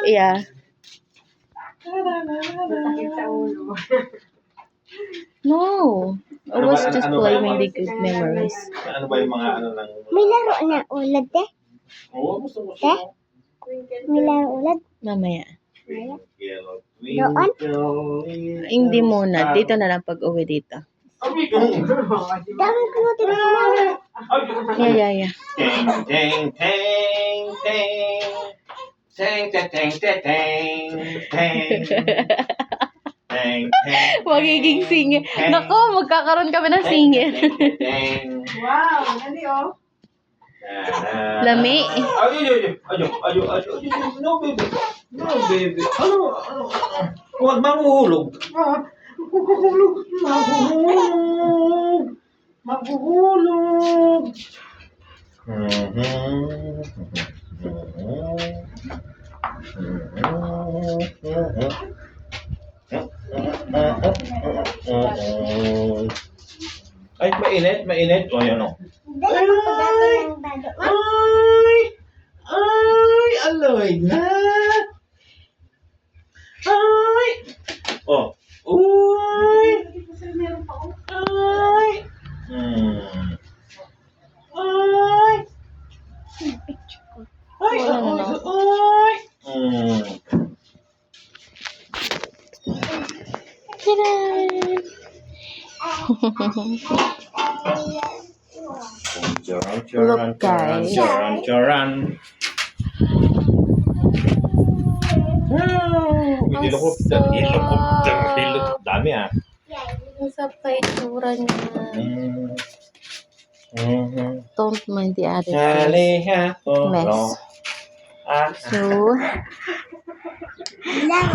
Yeah. Masakit sa ulo. No. I was just claiming the good memories. Ano ba yung mga ano lang? May laro na ulad eh. Oo, gusto mo Eh? May laro ulad. Mamaya. Doon? Hindi muna. Dito na lang pag-uwi dito. Daming kumutin ako na. Yeah. Teng, teng, teng, teng. Teng, teng, teng, teng, teng, teng. Teng, teng. Magiging singer. Nako, magkakaroon kami ng singer. Teng. Wow, nani oh. Lami. Ayo. No, baby. No, baby. Ano? Huwag mahuhulog. Mahuhulog. Ay, mainit. O, yan o. Dala mo pagdato ng bado. Ay, aloy na. Ay. Oh. Uy. Ay. Ay. Ay, ay. Look, guys. Charan. Helicopter. Dami ah. Isa pa itura niya. Don't mind the attitude. Mess. So, Laro.